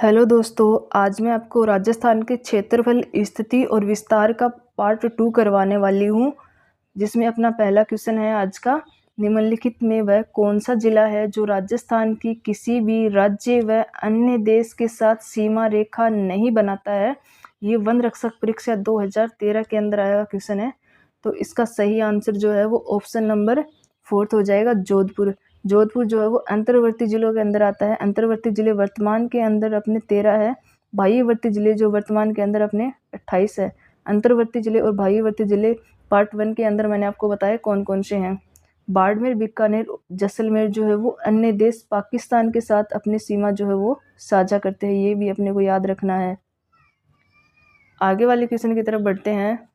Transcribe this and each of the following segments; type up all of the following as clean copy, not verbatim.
Hello दोस्तों, आज मैं आपको राजस्थान के क्षेत्रफल, स्थिति और विस्तार का पार्ट 2 करवाने वाली हूँ, जिसमें अपना पहला क्वेश्चन है आज का। निम्नलिखित में वह कौन सा जिला है जो राजस्थान की किसी भी राज्य व अन्य देश के साथ सीमा रेखा नहीं बनाता है? ये वन रक्षक परीक्षा 2013 के अंदर आया हुआ क्वेश्चन है। तो इसका सही आंसर जो है वो ऑप्शन नंबर 4 हो जाएगा, जोधपुर। जोधपुर जो है वो अंतर्वर्ती जिलों के अंदर आता है। अंतर्वर्ती जिले वर्तमान के अंदर अपने 13 है। बाह्यवर्ती जिले जो वर्तमान के अंदर अपने 28 है। अंतर्वर्ती जिले और बाह्यवर्ती जिले पार्ट 1 के अंदर मैंने आपको बताया कौन कौन से हैं। बाड़मेर, बीकानेर, जैसलमेर जो है वो अन्य देश पाकिस्तान के साथ अपनी सीमा जो है वो साझा करते हैं। ये भी अपने को याद रखना है। आगे वाले क्वेश्चन की तरफ बढ़ते हैं।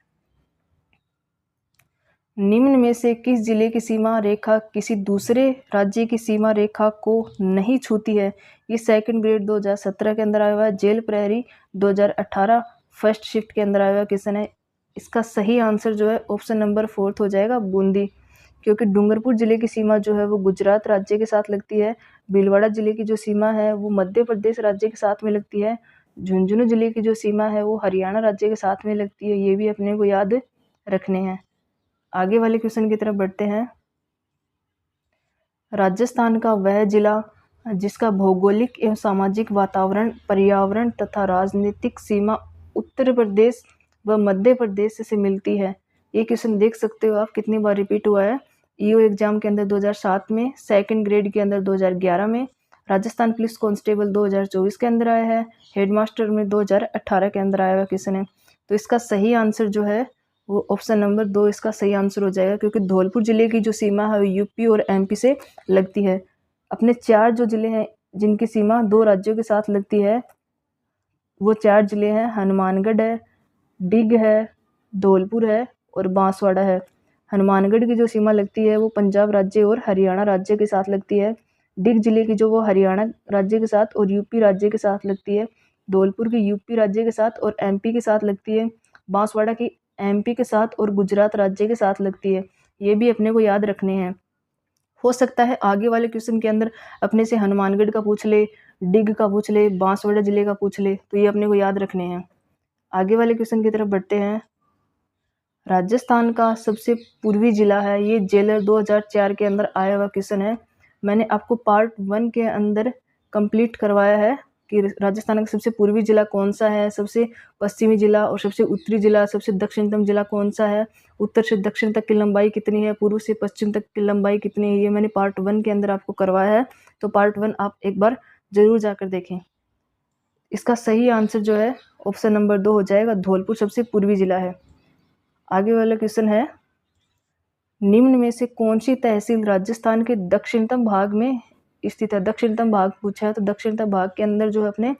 निम्न में से किस जिले की सीमा रेखा किसी दूसरे राज्य की सीमा रेखा को नहीं छूती है? ये सेकंड ग्रेड 2017 के अंदर आया हुआ है। जेल प्रहरी 2018 फर्स्ट शिफ्ट के अंदर आया हुआ क्वेश्चन है। इसका सही आंसर जो है ऑप्शन नंबर 4 हो जाएगा, बूंदी। क्योंकि डूंगरपुर जिले की सीमा जो है वो गुजरात राज्य के साथ लगती है। भीलवाड़ा जिले की जो सीमा है वो मध्य प्रदेश राज्य के साथ में लगती है। झुंझुनू जिले की जो सीमा है वो हरियाणा राज्य के साथ में लगती है। ये भी अपने को याद रखने हैं। आगे वाले क्वेश्चन की तरफ बढ़ते हैं। राजस्थान का वह जिला जिसका भौगोलिक एवं सामाजिक वातावरण, पर्यावरण तथा राजनीतिक सीमा उत्तर प्रदेश व मध्य प्रदेश से मिलती है। ये क्वेश्चन देख सकते हो आप कितनी बार रिपीट हुआ है। ईओ एग्जाम के अंदर 2007 में, सेकंड ग्रेड के अंदर 2011 में, राजस्थान पुलिस कांस्टेबल 2024 के अंदर आया है, हेडमास्टर में 2018 के अंदर आया हुआ क्वेश्चन है। तो इसका सही आंसर जो है वो ऑप्शन नंबर 2 इसका सही आंसर हो जाएगा। क्योंकि धौलपुर जिले की जो सीमा है वो यूपी और एमपी से लगती है। अपने 4 जो जिले हैं जिनकी सीमा 2 राज्यों के साथ लगती है, वो 4 जिले हैं, हनुमानगढ़ है, डिग है, धौलपुर है और बांसवाड़ा है। हनुमानगढ़ की जो सीमा लगती है वो पंजाब राज्य और हरियाणा राज्य के साथ लगती है। डिग जिले की जो वो हरियाणा राज्य के साथ और यूपी राज्य के साथ लगती है। धौलपुर की यूपी राज्य के साथ और एमपी के साथ लगती है। बांसवाड़ा की एमपी के साथ और गुजरात राज्य के साथ लगती है। ये भी अपने को याद रखने हैं। हो सकता है आगे वाले क्वेश्चन के अंदर अपने से हनुमानगढ़ का पूछ ले, डिग का पूछ ले, बांसवाड़ा जिले का पूछ ले, तो ये अपने को याद रखने हैं। आगे वाले क्वेश्चन की तरफ बढ़ते हैं। राजस्थान का सबसे पूर्वी जिला है, ये जेलर 2004 के अंदर आया हुआ क्वेश्चन है। मैंने आपको पार्ट 1 के अंदर कंप्लीट करवाया है कि राजस्थान का सबसे पूर्वी जिला कौन सा है, सबसे पश्चिमी जिला और सबसे उत्तरी जिला, सबसे दक्षिणतम जिला कौन सा है, उत्तर से दक्षिण तक की लंबाई कितनी है, पूर्व से पश्चिम तक की लंबाई कितनी है, ये मैंने पार्ट 1 के अंदर आपको करवाया है। तो पार्ट 1 आप एक बार जरूर जाकर देखें। इसका सही आंसर जो है ऑप्शन नंबर 2 हो जाएगा, धौलपुर सबसे पूर्वी जिला है। आगे वाला क्वेश्चन है, निम्न में से कौन सी तहसील राजस्थान के दक्षिणतम भाग में स्थित है? दक्षिणतम भाग पूछा है तो दक्षिणतम भाग के अंदर जो है अपने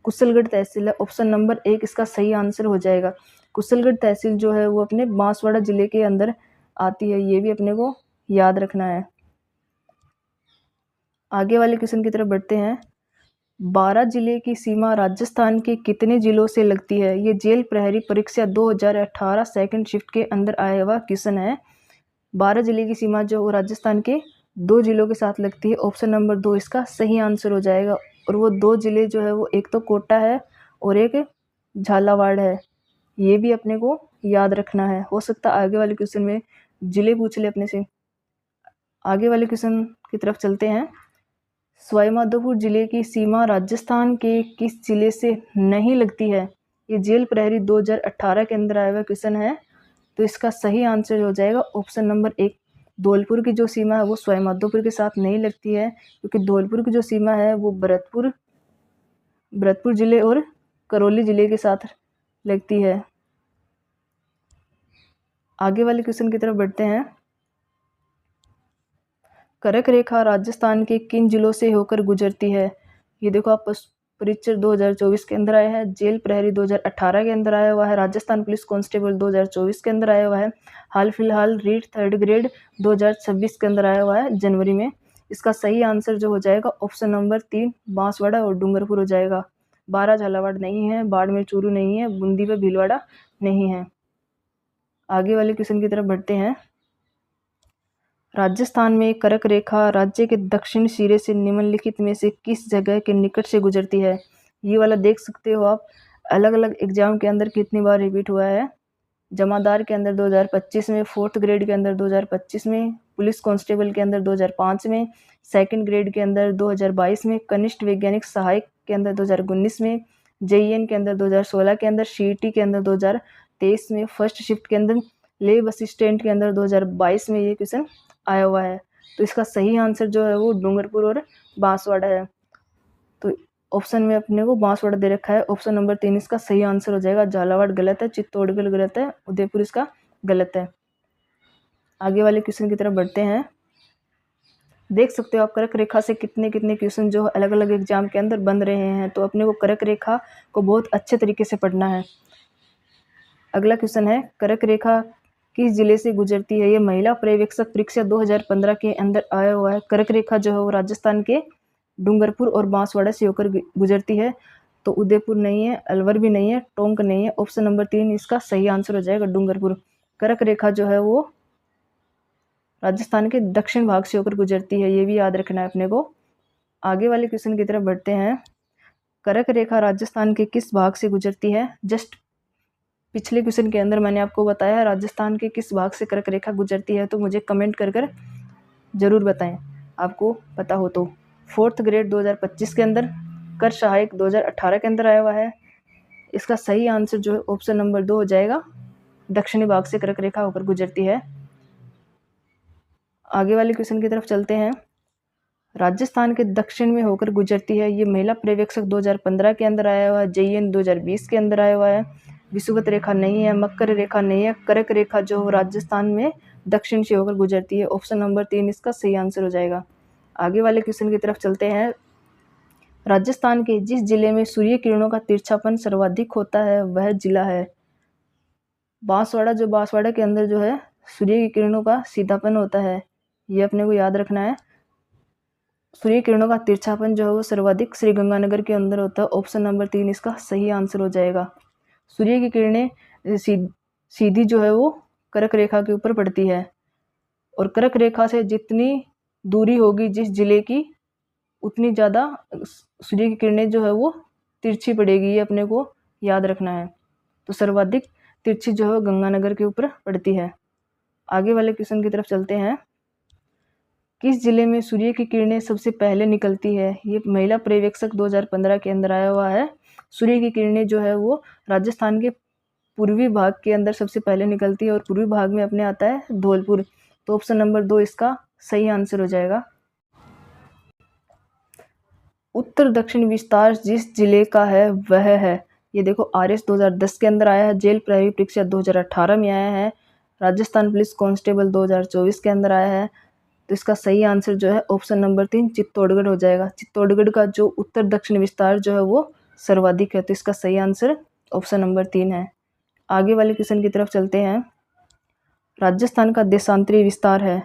कुशलगढ़ तहसील है। ऑप्शन नंबर 1 इसका सही आंसर हो जाएगा। कुशलगढ़ तहसील जो है वो अपने बांसवाड़ा जिले के अंदर आती है। ये भी अपने को याद रखना है। आगे वाले क्वेश्चन की तरफ बढ़ते हैं। 12 जिले की सीमा राजस्थान के कितने जिलों से लगती है? ये जेल प्रहरी परीक्षा 2018 सेकंड शिफ्ट के अंदर आया हुआ क्वेश्चन है। 12 जिले की सीमा जो राजस्थान के 2 जिलों के साथ लगती है। ऑप्शन नंबर 2 इसका सही आंसर हो जाएगा। और वो 2 जिले जो है वो एक तो कोटा है और एक झालावाड़ है। ये भी अपने को याद रखना है। हो सकता है आगे वाले क्वेश्चन में जिले पूछ ले अपने से। आगे वाले क्वेश्चन की तरफ चलते हैं। सवाईमाधोपुर जिले की सीमा राजस्थान के किस जिले से नहीं लगती है? ये जेल प्रहरी 2018 के अंदर आया हुआ क्वेश्चन है। तो इसका सही आंसर हो जाएगा ऑप्शन नंबर 1। धौलपुर की जो सीमा है वो सवाईमाधोपुर के साथ नहीं लगती है, क्योंकि धौलपुर की जो सीमा है वो भरतपुर जिले और करौली जिले के साथ लगती है। आगे वाले क्वेश्चन की तरफ बढ़ते हैं। कर्क रेखा राजस्थान के किन जिलों से होकर गुजरती है? ये देखो आप परीक्षा 2024 के अंदर आया है, जेल प्रहरी 2018 के अंदर आया हुआ है, राजस्थान पुलिस कांस्टेबल 2024 के अंदर आया हुआ है, हाल फिलहाल रीट थर्ड ग्रेड 2026 के अंदर आया हुआ है जनवरी में। इसका सही आंसर जो हो जाएगा ऑप्शन नंबर 3 बांसवाड़ा और डूंगरपुर हो जाएगा। 12 झालावाड़ नहीं है, बाड़मेर चूरू नहीं है, बूंदी व भीलवाड़ा नहीं है। आगे वाले क्वेश्चन की तरफ बढ़ते हैं। राजस्थान में कर्क रेखा राज्य के दक्षिण सिरे से निम्नलिखित में से किस जगह के निकट से गुजरती है? ये वाला देख सकते हो आप, अलग अलग एग्जाम के अंदर कितनी बार रिपीट हुआ है। जमादार के अंदर 2025 में, 4th ग्रेड के अंदर 2025 में, पुलिस कांस्टेबल के अंदर 2005 में, 2nd ग्रेड के अंदर 2022 में, कनिष्ठ वैज्ञानिक सहायक के अंदर 2019 में, जेईएन के अंदर 2016 के अंदर, सीईटी के अंदर 2023 में, फर्स्ट शिफ्ट के अंदर, लेब असिस्टेंट के अंदर 2022 में ये क्वेश्चन आया हुआ है। तो इसका सही आंसर जो है वो डूंगरपुर और बांसवाड़ा है। तो ऑप्शन में अपने को बांसवाड़ा दे रखा है, ऑप्शन नंबर 3 इसका सही आंसर हो जाएगा। झालावाड़ गलत है, चित्तौड़गढ़ गलत है, उदयपुर इसका गलत है। आगे वाले क्वेश्चन की तरफ बढ़ते हैं। देख सकते हो आप कर्क रेखा से कितने कितने क्वेश्चन जो अलग अलग एग्जाम के अंदर बन रहे हैं। तो अपने को कर्क रेखा को बहुत अच्छे तरीके से पढ़ना है। अगला क्वेश्चन है, कर्क रेखा किस जिले से गुजरती है? ये महिला पर्यवेक्षक परीक्षा 2015 के अंदर आया हुआ है। कर्क रेखा जो है वो राजस्थान के डूंगरपुर और बांसवाड़ा से होकर गुजरती है। तो उदयपुर नहीं है, अलवर भी नहीं है, टोंक नहीं है। ऑप्शन नंबर 3 इसका सही आंसर हो जाएगा, डूंगरपुर। कर्क रेखा जो है वो राजस्थान के दक्षिण भाग से होकर गुजरती है, ये भी याद रखना है अपने को। आगे वाले क्वेश्चन की तरफ बढ़ते हैं। कर्क रेखा राजस्थान के किस भाग से गुजरती है? जस्ट पिछले क्वेश्चन के अंदर मैंने आपको बताया राजस्थान के किस भाग से कर्क रेखा गुजरती है। तो मुझे कमेंट कर जरूर बताएं आपको पता हो तो। 4th ग्रेड 2025 के अंदर, कर सहायक 2018 के अंदर आया हुआ है। इसका सही आंसर जो है ऑप्शन नंबर 2 हो जाएगा, दक्षिणी भाग से कर्क रेखा होकर गुजरती है। आगे वाले क्वेश्चन की तरफ चलते हैं। राजस्थान के दक्षिण में होकर गुजरती है, ये महिला पर्यवेक्षक 2015 के अंदर आया हुआ है, जेईएन 2020 के अंदर आया हुआ है। विषुवत रेखा नहीं है, मकर रेखा नहीं है, कर्क रेखा जो राजस्थान में दक्षिण से होकर गुजरती है। ऑप्शन नंबर 3 इसका सही आंसर हो जाएगा। आगे वाले क्वेश्चन की तरफ चलते हैं। राजस्थान के जिस जिले में सूर्य किरणों का तिरछापन सर्वाधिक होता है वह जिला है बांसवाड़ा। जो बांसवाड़ा के अंदर जो है सूर्य की किरणों का सीधापन होता है, ये अपने को याद रखना है। सूर्य किरणों का तिरछापन जो है वो सर्वाधिक श्री गंगानगर के अंदर होता है। ऑप्शन नंबर 3 इसका सही आंसर हो जाएगा। सूर्य की किरणें सीधी जो है वो कर्क रेखा के ऊपर पड़ती है, और कर्क रेखा से जितनी दूरी होगी जिस जिले की, उतनी ज़्यादा सूर्य की किरणें जो है वो तिरछी पड़ेगी, ये अपने को याद रखना है। तो सर्वाधिक तिरछी जो है गंगानगर के ऊपर पड़ती है। आगे वाले क्वेश्चन की तरफ चलते हैं। किस जिले में सूर्य की किरणें सबसे पहले निकलती है? ये महिला पर्यवेक्षक 2015 के अंदर आया हुआ है। सूर्य की किरणें जो है वो राजस्थान के पूर्वी भाग के अंदर सबसे पहले निकलती है, और पूर्वी भाग में अपने आता है धौलपुर। तो ऑप्शन नंबर 2 इसका सही आंसर हो जाएगा। उत्तर दक्षिण विस्तार जिस जिले का है वह है, ये देखो आरएस 2010 के अंदर आया है, जेल प्रहरी परीक्षा 2018 में आया है, राजस्थान पुलिस कांस्टेबल 2024 के अंदर आया है। तो इसका सही आंसर जो है ऑप्शन नंबर 3 चित्तौड़गढ़ हो जाएगा। चित्तौड़गढ़ का जो उत्तर दक्षिण विस्तार जो है वो सर्वाधिक है, तो इसका सही आंसर ऑप्शन नंबर 3 है। आगे वाले क्वेश्चन की तरफ चलते हैं। राजस्थान का देशांतरी विस्तार है,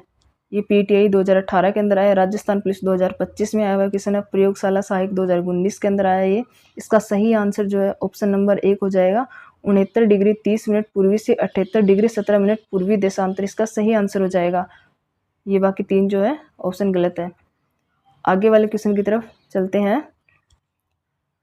ये पीटीआई 2018 के अंदर आया, राजस्थान पुलिस 2025 में आया हुआ क्वेश्चन है, प्रयोगशाला सहायक 2019 के अंदर आया ये। इसका सही आंसर जो है ऑप्शन नंबर 1 हो जाएगा। 69 डिग्री 30 मिनट पूर्वी से 78 डिग्री 17 मिनट पूर्वी देशांतर, इसका सही आंसर हो जाएगा। ये बाकी 3 जो है ऑप्शन गलत है। आगे वाले क्वेश्चन की तरफ चलते हैं।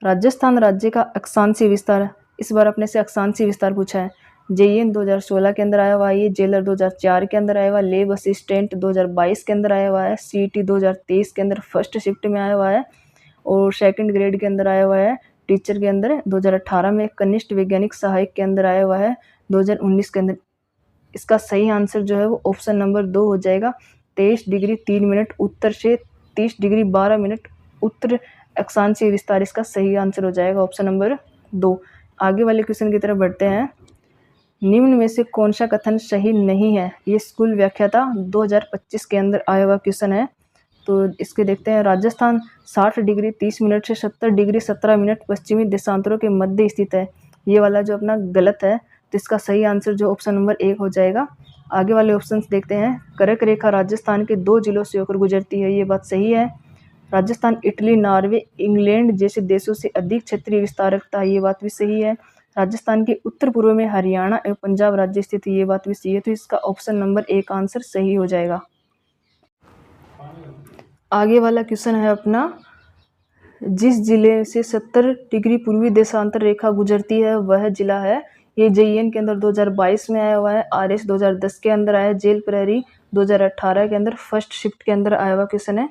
राजस्थान राज्य का अक्षांशीय विस्तार, इस बार अपने से अक्षांशीय विस्तार पूछा है। जेईएन 2016 के अंदर आया हुआ है, ये जेलर 2004 के अंदर आया हुआ है, लेब असिस्टेंट 2022 के अंदर आया हुआ है, सीईटी 2023 के अंदर फर्स्ट शिफ्ट में आया हुआ है, और 2nd ग्रेड के अंदर आया हुआ है, टीचर के अंदर 2018 में, कनिष्ठ वैज्ञानिक सहायक के अंदर आया हुआ है 2019 के अंदर। इसका सही आंसर जो है वो ऑप्शन नंबर 2 हो जाएगा। 23 डिग्री 3 मिनट उत्तर से 30 डिग्री 12 मिनट उत्तर अक्षांशीय विस्तार, इसका सही आंसर हो जाएगा ऑप्शन नंबर 2। आगे वाले क्वेश्चन की तरफ बढ़ते हैं। निम्न में से कौन सा कथन सही नहीं है? ये स्कूल व्याख्याता 2025 के अंदर आया हुआ क्वेश्चन है। तो इसके देखते हैं। राजस्थान 60 डिग्री 30 मिनट से 70 डिग्री 17 मिनट पश्चिमी देशांतरों के मध्य स्थित है, ये वाला जो अपना गलत है। तो इसका सही आंसर जो ऑप्शन नंबर 1 हो जाएगा। आगे वाले ऑप्शंस देखते हैं। कर्क रेखा राजस्थान के 2 जिलों से होकर गुजरती है, ये बात सही है। राजस्थान इटली, नॉर्वे, इंग्लैंड जैसे देशों से अधिक क्षेत्रीय विस्तार रखता है, ये बात भी सही है। राजस्थान के उत्तर पूर्व में हरियाणा एवं पंजाब राज्य स्थित है, ये बात भी सही है। तो इसका ऑप्शन नंबर 1 आंसर सही हो जाएगा। आगे वाला क्वेश्चन है अपना, जिस जिले से 70 डिग्री पूर्वी देशांतर रेखा गुजरती है वह जिला है। ये JEN के अंदर 2022 में आया हुआ है। RS 2010 के अंदर आया है। जेल प्रहरी 2018 के अंदर फर्स्ट शिफ्ट के अंदर आया हुआ क्वेश्चन है।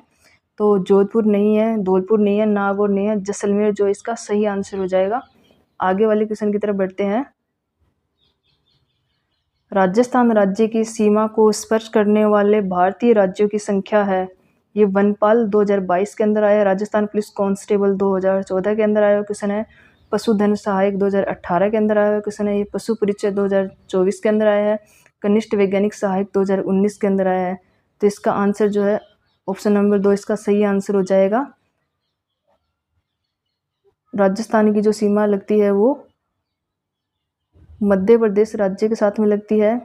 तो जोधपुर नहीं है, धौलपुर नहीं है, नागौर नहीं है, जैसलमेर जो इसका सही आंसर हो जाएगा। आगे वाले क्वेश्चन की तरफ बढ़ते हैं। राजस्थान राज्य की सीमा को स्पर्श करने वाले भारतीय राज्यों की संख्या है। ये वनपाल 2022 के अंदर आया है। राजस्थान पुलिस कांस्टेबल 2014 के अंदर आया हुआ क्वेश्चन है। पशुधन सहायक 2018 के अंदर आया हुआ क्वेश्चन है। ये पशु परिचय 2024 के अंदर आया है। कनिष्ठ वैज्ञानिक सहायक 2019 के अंदर आया है। तो इसका आंसर जो है ऑप्शन नंबर 2 इसका सही आंसर हो जाएगा। राजस्थान की जो सीमा लगती है वो मध्य प्रदेश राज्य के साथ में लगती है,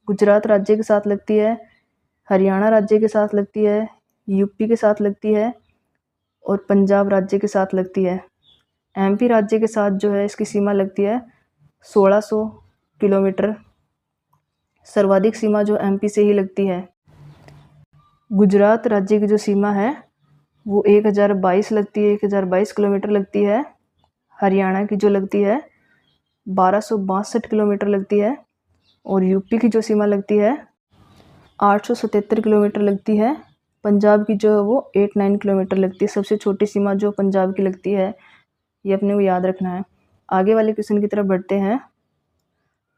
गुजरात राज्य के साथ लगती है, हरियाणा राज्य के साथ लगती है, यूपी के साथ लगती है और पंजाब राज्य के साथ लगती है। MP राज्य के साथ जो है इसकी सीमा लगती है 1600 किलोमीटर। सर्वाधिक सीमा जो MP से ही लगती है। गुजरात राज्य की जो सीमा है वो 1022 लगती है, 1022 किलोमीटर लगती है। हरियाणा की जो लगती है 1262 किलोमीटर लगती है और यूपी की जो सीमा लगती है 877 किलोमीटर लगती है। पंजाब की जो है वो 89 किलोमीटर लगती है। सबसे छोटी सीमा जो पंजाब की लगती है, ये अपने को याद रखना है। आगे वाले क्वेश्चन की तरफ बढ़ते हैं।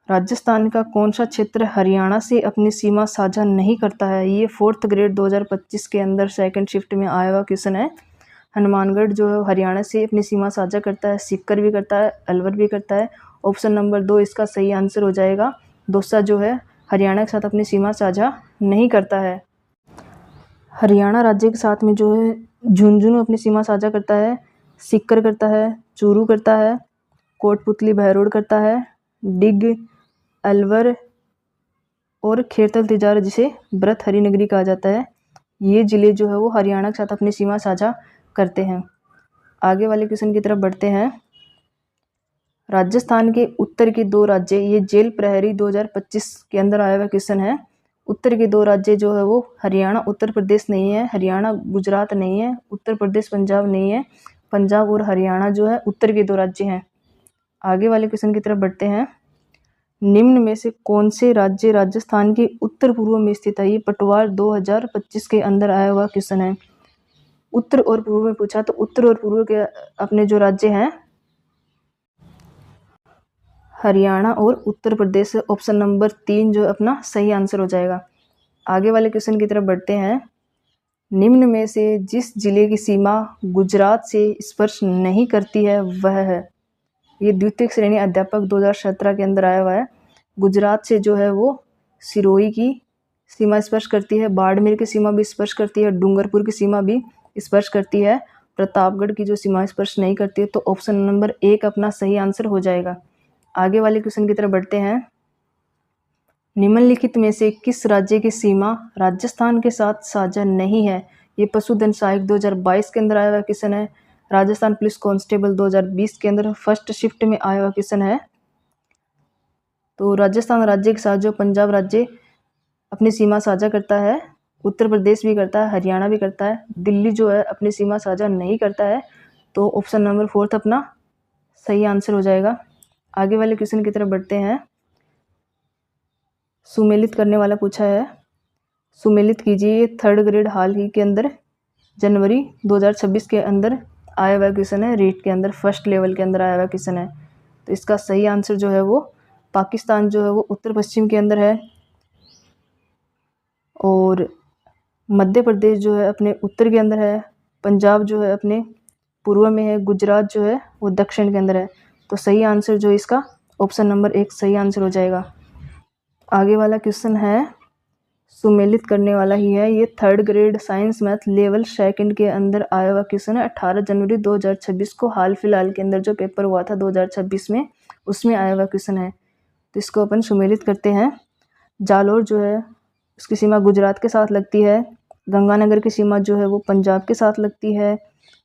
राजस्थान का कौन सा क्षेत्र हरियाणा से अपनी सीमा साझा नहीं करता है? ये 4th ग्रेड 2025 के अंदर सेकंड शिफ्ट में आया हुआ क्वेश्चन है। हनुमानगढ़ जो है हरियाणा से अपनी सीमा साझा करता है, सीकर भी करता है, अलवर भी करता है। ऑप्शन नंबर 2 इसका सही आंसर हो जाएगा। दौसा जो है हरियाणा के साथ अपनी सीमा साझा नहीं करता है। हरियाणा राज्य के साथ में जो है झुंझुनू अपनी सीमा साझा करता है, सीकर करता है, चूरू करता है, कोटपुतली बहरोड करता है, डिग, अलवर और खेरतल तिजारा जिसे ब्रत हरिनगरी कहा जाता है। ये जिले जो है वो हरियाणा के साथ अपनी सीमा साझा करते हैं। आगे वाले क्वेश्चन की तरफ बढ़ते हैं। राजस्थान के उत्तर के 2 राज्य, ये जेल प्रहरी 2025 के अंदर आया हुआ क्वेश्चन है। उत्तर के 2 राज्य जो है वो हरियाणा उत्तर प्रदेश नहीं है, हरियाणा गुजरात नहीं है, उत्तर प्रदेश पंजाब नहीं है। पंजाब और हरियाणा जो है उत्तर के 2 राज्य हैं। आगे वाले क्वेश्चन की तरफ बढ़ते हैं। निम्न में से कौन से राज्य राजस्थान के उत्तर पूर्व में स्थित है? ये पटवार 2025 के अंदर आया हुआ क्वेश्चन है। उत्तर और पूर्व में पूछा तो उत्तर और पूर्व के अपने जो राज्य हैं हरियाणा और उत्तर प्रदेश। ऑप्शन नंबर 3 जो अपना सही आंसर हो जाएगा। आगे वाले क्वेश्चन की तरफ बढ़ते हैं। निम्न में से जिस जिले की सीमा गुजरात से स्पर्श नहीं करती है वह है। ये द्वितीय श्रेणी अध्यापक 2017 के अंदर आया हुआ है। गुजरात से जो है वो सिरोही की सीमा स्पर्श करती है, बाड़मेर की सीमा भी स्पर्श करती है, डूंगरपुर की सीमा भी स्पर्श करती है, प्रतापगढ़ की जो सीमा स्पर्श नहीं करती है। तो ऑप्शन नंबर 1 अपना सही आंसर हो जाएगा। आगे वाले क्वेश्चन की तरफ बढ़ते हैं। निम्नलिखित में से किस राज्य की सीमा राजस्थान के साथ साझा नहीं है? ये पशुधन सहायक 2022 के अंदर आया हुआ क्वेश्चन है। राजस्थान पुलिस कांस्टेबल 2020 के अंदर फर्स्ट शिफ्ट में आया हुआ क्वेश्चन है। तो राजस्थान राज्य के साथ जो पंजाब राज्य अपनी सीमा साझा करता है, उत्तर प्रदेश भी करता है, हरियाणा भी करता है, दिल्ली जो है अपनी सीमा साझा नहीं करता है। तो ऑप्शन नंबर 4 अपना सही आंसर हो जाएगा। आगे वाले क्वेश्चन की तरफ बढ़ते हैं। सुमेलित करने वाला पूछा है। सुमेलित कीजिए। ये 3rd ग्रेड हाल ही के अंदर जनवरी 2026 के अंदर आया हुआ क्वेश्चन है। रीट के अंदर फर्स्ट लेवल के अंदर आया हुआ क्वेश्चन है। तो इसका सही आंसर जो है वो पाकिस्तान जो है वो उत्तर पश्चिम के अंदर है और मध्य प्रदेश जो है अपने उत्तर के अंदर है, पंजाब जो है अपने पूर्व में है, गुजरात जो है वो दक्षिण के अंदर है। तो सही आंसर जो इसका ऑप्शन नंबर 1 सही आंसर हो जाएगा। आगे वाला क्वेश्चन है सुमेलित करने वाला ही है। ये 3rd grade science math level 2 के अंदर आया हुआ क्वेश्चन है। 18 जनवरी 2026 को हाल फिलहाल के अंदर जो पेपर हुआ था 2026 में, उसमें आया हुआ क्वेश्चन है। तो इसको अपन सुमेलित करते हैं। जालोर जो है उसकी सीमा गुजरात के साथ लगती है, गंगानगर की सीमा जो है वो पंजाब के साथ लगती है,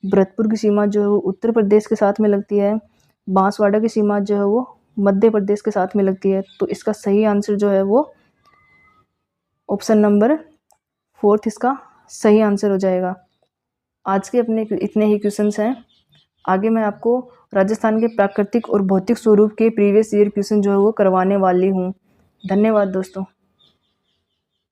भरतपुर की सीमा जो है वो उत्तर प्रदेश के साथ में लगती है, बांसवाड़ा की सीमा जो है वो मध्य प्रदेश के साथ में लगती है। तो इसका सही आंसर जो है वो ऑप्शन नंबर 4 इसका सही आंसर हो जाएगा। आज के अपने इतने ही क्वेश्चंस हैं। आगे मैं आपको राजस्थान के प्राकृतिक और भौतिक स्वरूप के प्रीवियस ईयर क्वेश्चन जो है वो करवाने वाली हूँ। धन्यवाद दोस्तों।